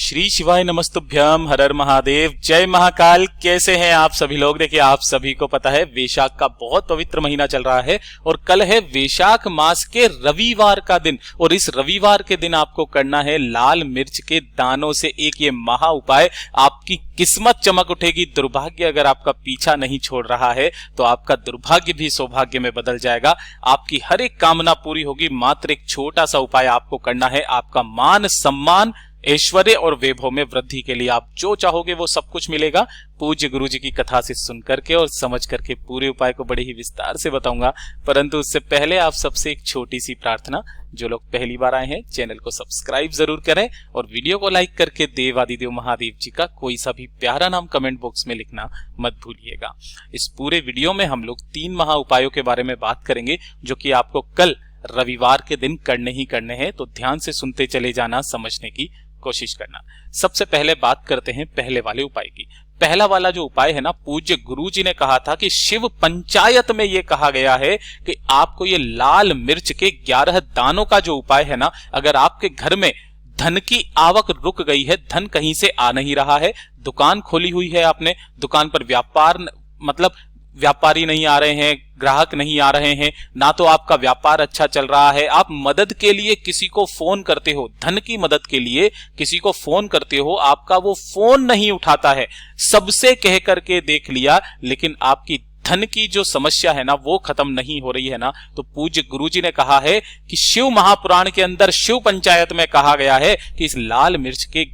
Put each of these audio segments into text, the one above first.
श्री शिवाय नमस्तुभ्यम, हर हर महादेव, जय महाकाल। कैसे हैं आप सभी लोग? देखिए, आप सभी को पता है वैशाख का बहुत पवित्र महीना चल रहा है और कल है वैशाख मास के रविवार का दिन। और इस रविवार के दिन आपको करना है लाल मिर्च के दानों से एक ये महा उपाय। आपकी किस्मत चमक उठेगी। दुर्भाग्य अगर आपका पीछा नहीं छोड़ रहा है तो आपका दुर्भाग्य भी सौभाग्य में बदल जाएगा। आपकी हर एक कामना पूरी होगी। मात्र एक छोटा सा उपाय आपको करना है। आपका मान सम्मान, ऐश्वर्य और वैभव में वृद्धि के लिए आप जो चाहोगे वो सब कुछ मिलेगा। पूज्य गुरु जी की कथा से सुन करके और समझ करके पूरे उपाय को बड़े ही विस्तार से बताऊंगा। परंतु उससे पहले आप सबसे एक छोटी सी प्रार्थना, जो लोग पहली बार आए हैं चैनल को सब्सक्राइब जरूर करें और वीडियो को लाइक करके देवादिदेव महादेव जी का कोई सा भी प्यारा नाम कमेंट बॉक्स में लिखना मत भूलिएगा। इस पूरे वीडियो में हम लोग 3 महा उपायों के बारे में बात करेंगे जो कि आपको कल रविवार के दिन करने ही करने हैं। तो ध्यान से सुनते चले जाना, समझने की कोशिश करना। सबसे पहले बात करते हैं पहले वाले उपाय की। पहला वाला जो उपाय है ना, पूज्य गुरु जी ने कहा था कि शिव पंचायत में यह कहा गया है कि आपको ये लाल मिर्च के 11 दानों का जो उपाय है ना, अगर आपके घर में धन की आवक रुक गई है, धन कहीं से आ नहीं रहा है, दुकान खोली हुई है आपने, दुकान पर व्यापार मतलब व्यापारी नहीं आ रहे हैं, ग्राहक नहीं आ रहे हैं, ना तो आपका व्यापार अच्छा चल रहा है, आप मदद के लिए किसी को फोन करते हो, धन की मदद के लिए किसी को फोन करते हो, आपका वो फोन नहीं उठाता है, सबसे कह करके देख लिया, लेकिन आपकी धन की जो समस्या है ना वो खत्म नहीं हो रही है ना, तो पूज्य गुरुजी ने कहा है कि शिव महापुराण के अंदर शिव पंचायत में कहा गया है कि इस लाल मिर्च के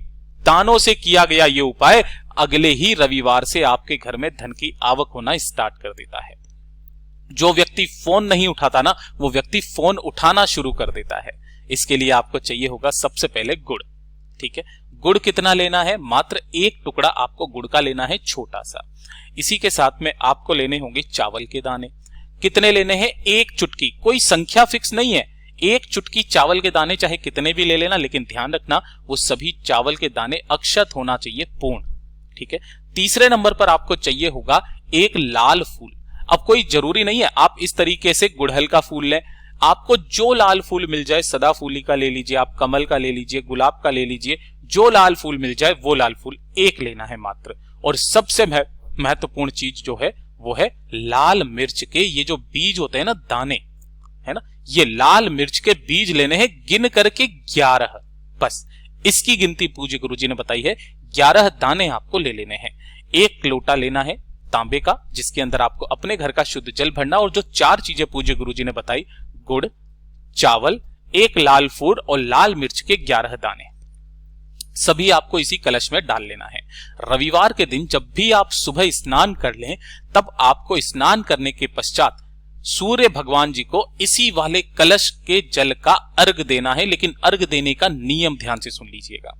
दानों से किया गया ये उपाय अगले ही रविवार से आपके घर में धन की आवक होना स्टार्ट कर देता है। जो व्यक्ति फोन नहीं उठाता ना, वो व्यक्ति फोन उठाना शुरू कर देता है। इसके लिए आपको चाहिए होगा सबसे पहले गुड़। ठीक है, गुड़ कितना लेना है? मात्र 1 टुकड़ा आपको गुड़ का लेना है, छोटा सा। इसी के साथ में आपको लेने होंगे चावल के दाने। कितने लेने हैं? 1 चुटकी। कोई संख्या फिक्स नहीं है, 1 चुटकी चावल के दाने चाहे कितने भी ले लेना, लेकिन ध्यान रखना वो सभी चावल के दाने अक्षत होना चाहिए, पूर्ण। ठीक है। तीसरे नंबर पर आपको चाहिए होगा 1 लाल फूल। अब कोई जरूरी नहीं है आप इस तरीके से गुड़हल का फूल लें, आपको जो लाल फूल मिल जाए, सदाफूली का ले लीजिए, आप कमल का ले लीजिए, गुलाब का ले लीजिए, जो लाल फूल मिल जाए वो लाल फूल 1 लेना है मात्र। और सबसे महत्वपूर्ण चीज जो है वो है लाल मिर्च के ये जो बीज होते हैं ना, दाने है ना, ये लाल मिर्च के बीज लेने हैं, गिन करके 11। बस इसकी गिनती पूज्य गुरुजी ने बताई है, 11 दाने आपको ले लेने हैं। 1 लोटा लेना है तांबे का, जिसके अंदर आपको अपने घर का शुद्ध जल भरना, और जो 4 चीजें पूज्य गुरुजी ने बताई, गुड़, चावल, 1 लाल फूल और लाल मिर्च के 11 दाने, सभी आपको इसी कलश में डाल लेना है। रविवार के दिन जब भी आप सुबह स्नान कर लें, तब आपको स्नान करने के पश्चात सूर्य भगवान जी को इसी वाले कलश के जल का अर्घ देना है। लेकिन अर्घ देने का नियम ध्यान से सुन लीजिएगा।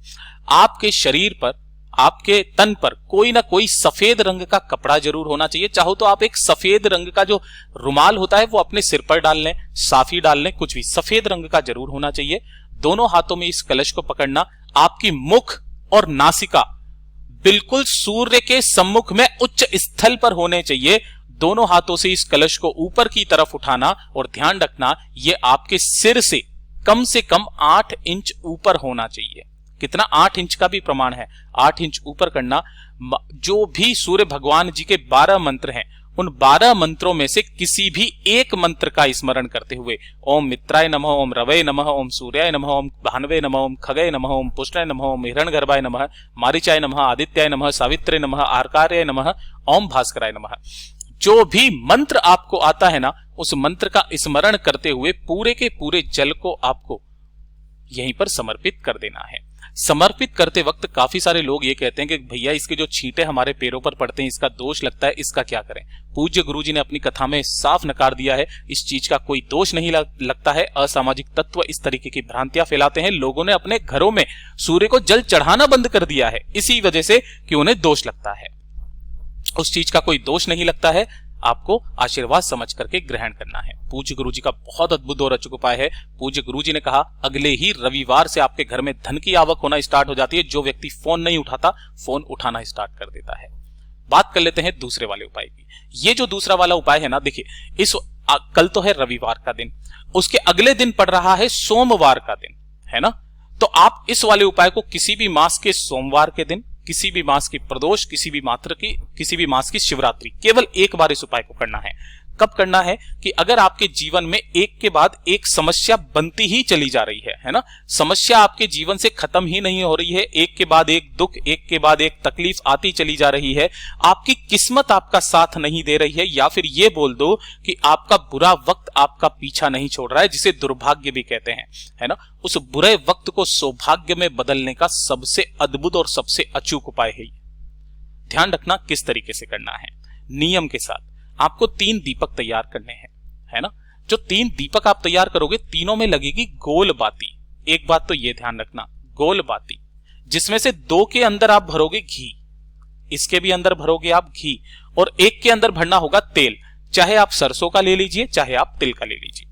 आपके शरीर पर, आपके तन पर कोई ना कोई सफेद रंग का कपड़ा जरूर होना चाहिए। चाहो तो आप एक सफेद रंग का जो रुमाल होता है वो अपने सिर पर डाल लें, साफी डाल लें, कुछ भी सफेद रंग का जरूर होना चाहिए। दोनों हाथों में इस कलश को पकड़ना। आपकी मुख और नासिका बिल्कुल सूर्य के सम्मुख में उच्च स्थल पर होने चाहिए। दोनों हाथों से इस कलश को ऊपर की तरफ उठाना और ध्यान रखना ये आपके सिर से कम 8 इंच ऊपर होना चाहिए। कितना? 8 इंच का भी प्रमाण है, 8 इंच ऊपर करना। जो भी सूर्य भगवान जी के 12 मंत्र हैं, उन 12 मंत्रों में से किसी भी एक मंत्र का स्मरण करते हुए, ओम मित्राय नमः, ओम रवये नमः, ओम सूर्याय नमः, ओम भानवे नमः, ओम खगये नमः, ओम पुष्णाय नमः, ओम हिरण्यगर्भाय नमः, मारीचाय नमः, आदित्याय नमः, सावित्रे नमः, आर्कार्याय नमः, ओम भास्कराय नमः, जो भी मंत्र आपको आता है ना, उस मंत्र का स्मरण करते हुए पूरे के पूरे जल को आपको यहीं पर समर्पित कर देना है। समर्पित करते वक्त काफी सारे लोग ये कहते हैं कि भैया इसके जो छींटे हमारे पैरों पर पड़ते हैं, इसका दोष लगता है, इसका क्या करें? पूज्य गुरुजी ने अपनी कथा में साफ नकार दिया है, इस चीज का कोई दोष नहीं लगता है। असामाजिक तत्व इस तरीके की भ्रांतियां फैलाते हैं। लोगों ने अपने घरों में सूर्य को जल चढ़ाना बंद कर दिया है इसी वजह से कि उन्हें दोष लगता है। उस चीज का कोई दोष नहीं लगता है, आपको आशीर्वाद समझ करके ग्रहण करना है। पूज्य गुरुजी का बहुत अद्भुत और अचूक उपाय है। पूज्य गुरुजी ने कहा अगले ही रविवार से आपके घर में धन की आवक होना स्टार्ट हो जाती है। जो व्यक्ति फोन नहीं उठाता, फोन उठाना स्टार्ट कर देता है। बात कर लेते हैं दूसरे वाले उपाय की। ये जो दूसरा वाला उपाय है ना, देखिए कल तो है रविवार का दिन, उसके अगले दिन पड़ रहा है सोमवार का दिन, है ना। तो आप इस वाले उपाय को किसी भी मास के सोमवार के दिन, किसी भी मास की प्रदोष, किसी भी मास की शिवरात्रि, केवल एक बार इस उपाय को करना है। कब करना है कि अगर आपके जीवन में एक के बाद एक समस्या बनती ही चली जा रही है ना, समस्या आपके जीवन से खत्म ही नहीं हो रही है, एक के बाद एक दुख, एक के बाद एक तकलीफ आती चली जा रही है, आपकी किस्मत आपका साथ नहीं दे रही है, या फिर ये बोल दो कि आपका बुरा वक्त आपका पीछा नहीं छोड़ रहा है, जिसे दुर्भाग्य भी कहते हैं, है ना, उस बुरे वक्त को सौभाग्य में बदलने का सबसे अद्भुत और सबसे अचूक उपाय है। ध्यान रखना किस तरीके से करना है। नियम के साथ आपको 3 दीपक तैयार करने हैं, है ना। जो 3 दीपक आप तैयार करोगे, तीनों में लगेगी गोल बाती। एक बात तो ये ध्यान रखना, गोल बाती, जिसमें से 2 के अंदर आप भरोगे घी, इसके भी अंदर भरोगे आप घी, और एक के अंदर भरना होगा तेल। चाहे आप सरसों का ले लीजिए, चाहे आप तिल का ले लीजिए,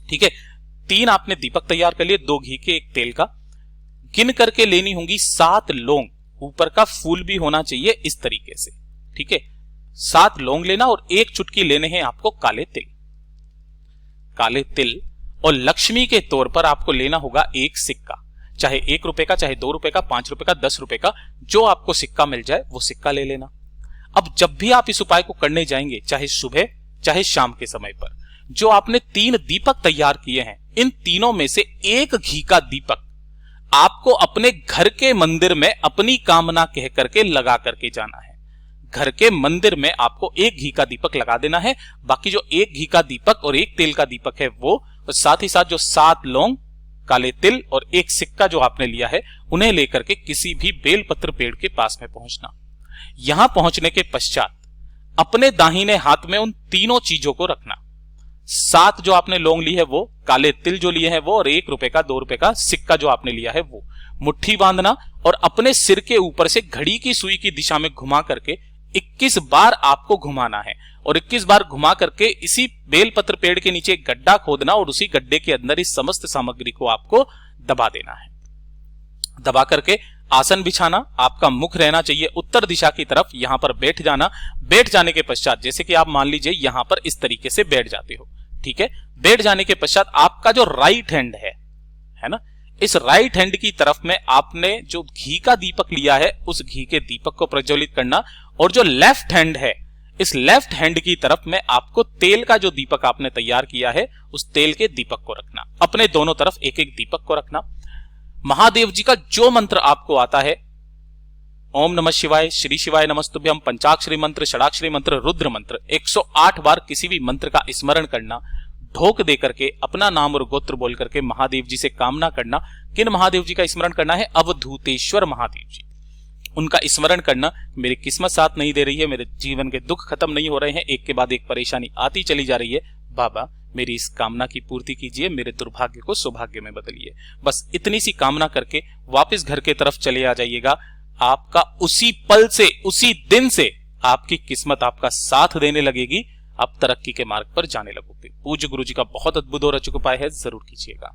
ठीक है। 3 आपने दीपक तैयार कर लिए, 2 घी के, 1 तेल का। गिन करके लेनी होंगी 7 लौंग, ऊपर का फूल भी होना चाहिए इस तरीके से, ठीक है। 7 लौंग लेना और 1 चुटकी लेने हैं आपको काले तिल। काले तिल और लक्ष्मी के तौर पर आपको लेना होगा 1 सिक्का, चाहे 1 रुपए का, चाहे 2 रुपए का, 5 रुपए का, 10 रुपए का, जो आपको सिक्का मिल जाए वो सिक्का ले लेना। अब जब भी आप इस उपाय को करने जाएंगे, चाहे सुबह चाहे शाम के समय पर, जो आपने 3 दीपक तैयार किए हैं, इन तीनों में से 1 घी का दीपक आपको अपने घर के मंदिर में अपनी कामना कह करके लगा करके जाना है। घर के मंदिर में आपको 1 घी का दीपक लगा देना है। बाकी जो 1 घी का दीपक और 1 तेल का दीपक है वो, और साथ ही साथ जो 7 लौंग, काले तिल और 1 सिक्का जो आपने लिया है, उन्हें लेकर के किसी भी बेलपत्र पेड़ के पास में पहुंचना। यहां पहुंचने के पश्चात अपने दाहिने हाथ में उन तीनों चीजों को रखना। 7 जो आपने लौंग ली है वो, काले तिल जो लिए हैं वो, और 1 रुपए का, 2 रुपए का सिक्का जो आपने लिया है वो, मुट्ठी बांधना और अपने सिर के ऊपर से घड़ी की सुई की दिशा में घुमा करके 21 बार आपको घुमाना है। और 21 बार घुमा करके इसी बेलपत्र पेड़ के नीचे एक गड्ढा खोदना और उसी गड्ढे के अंदर इस समस्त सामग्री को आपको दबा देना है। दबा करके आसन बिछाना, आपका मुख रहना चाहिए उत्तर दिशा की तरफ, यहां पर बैठ जाना। बैठ जाने के पश्चात, जैसे कि आप मान लीजिए यहां पर इस तरीके से बैठ जाते हो, ठीक है। बैठ जाने के पश्चात आपका जो राइट हैंड है ना, इस राइट हैंड की तरफ में आपने जो घी का दीपक लिया है, उस घी के दीपक को प्रज्वलित करना, और जो लेफ्ट हैंड है, इस लेफ्ट हैंड की तरफ में आपको तेल का जो दीपक आपने तैयार किया है, उस तेल के दीपक को रखना। अपने दोनों तरफ 1-1 दीपक को रखना। महादेव जी का जो मंत्र आपको आता है, ओम नमः शिवाय, श्री शिवाय नमस्तुभ्यम, पंचाक्षरी मंत्र, षडाक्षरी मंत्र, रुद्र मंत्र, 108 बार किसी भी मंत्र का स्मरण करना। ढोक दे करके अपना नाम और गोत्र बोल करके महादेव जी से कामना करना। किन महादेव जी का स्मरण करना है? अवधूतेश्वर महादेव जी, उनका स्मरण करना। मेरी किस्मत साथ नहीं दे रही है, मेरे जीवन के दुख खत्म नहीं हो रहे हैं, एक के बाद एक परेशानी आती चली जा रही है, बाबा मेरी इस कामना की पूर्ति कीजिए, मेरे दुर्भाग्य को सौभाग्य में बदलिए। बस इतनी सी कामना करके वापस घर के तरफ चले आ जाइएगा। आपका उसी पल से, उसी दिन से आपकी किस्मत आपका साथ देने लगेगी, आप तरक्की के मार्ग पर जाने लगोगे। पूज्य गुरु जी का बहुत अद्भुत और अचूक उपाय है, जरूर कीजिएगा।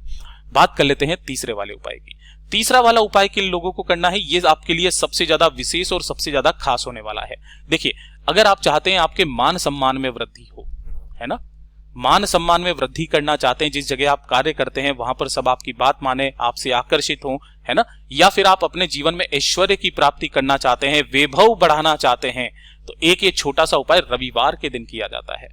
बात कर लेते हैं तीसरे वाले उपाय की। तीसरा वाला उपाय किन लोगों को करना है, ये आपके लिए सबसे ज्यादा विशेष और सबसे ज्यादा खास होने वाला है। देखिए, अगर आप चाहते हैं आपके मान सम्मान में वृद्धि हो, है ना, मान सम्मान में वृद्धि करना चाहते हैं, जिस जगह आप कार्य करते हैं वहां पर सब आपकी बात माने, आपसे आकर्षित हो, है ना, या फिर आप अपने जीवन में ऐश्वर्य की प्राप्ति करना चाहते हैं, वैभव बढ़ाना चाहते हैं, तो एक ये छोटा सा उपाय रविवार के दिन किया जाता है।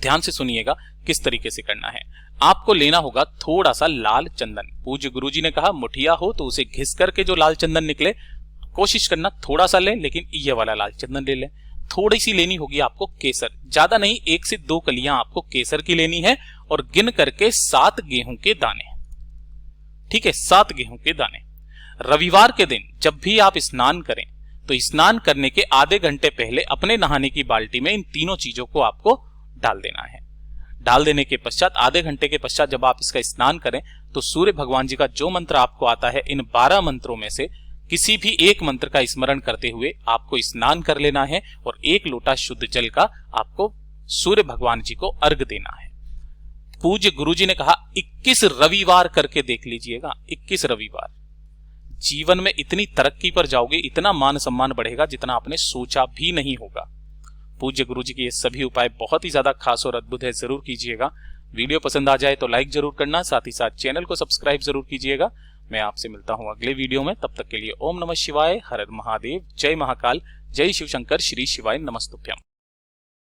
ध्यान से सुनिएगा किस तरीके से करना है। आपको लेना होगा थोड़ा सा लाल चंदन। पूज्य गुरुजी ने कहा मुठिया हो तो उसे घिस करके जो लाल चंदन निकले, कोशिश करना थोड़ा सा लें, लेकिन ये वाला लाल चंदन ले लें। थोड़ी सी लेनी होगी आपको केसर, ज्यादा नहीं, 1 से 2 कलियां आपको केसर की लेनी है, और गिन करके 7 गेहूं के दाने, ठीक है, 7 गेहूं के दाने। रविवार के दिन जब भी आप स्नान करें, तो स्नान करने के आधे घंटे पहले अपने नहाने की बाल्टी में इन तीनों चीजों को आपको डाल देना है। डाल देने के पश्चात आधे घंटे के पश्चात जब आप इसका स्नान करें, तो सूर्य भगवान जी का जो मंत्र आपको आता है, इन 12 मंत्रों में से किसी भी एक मंत्र का स्मरण करते हुए आपको स्नान कर लेना है, और 1 लोटा शुद्ध जल का आपको सूर्य भगवान जी को अर्घ देना है। पूज्य गुरुजी ने कहा 21 रविवार करके देख लीजिएगा। 21 रविवार, जीवन में इतनी तरक्की पर जाओगे, इतना मान सम्मान बढ़ेगा जितना आपने सोचा भी नहीं होगा। पूज्य गुरुजी के ये सभी उपाय बहुत ही ज्यादा खास और अद्भुत है, जरूर कीजिएगा। वीडियो पसंद आ जाए तो लाइक जरूर करना, साथ ही साथ चैनल को सब्सक्राइब जरूर कीजिएगा। मैं आपसे मिलता हूं अगले वीडियो में, तब तक के लिए ओम नमः शिवाय, हर हर महादेव, जय महाकाल, जय शिव शंकर, श्री शिवाय नमस्तुभ्यम।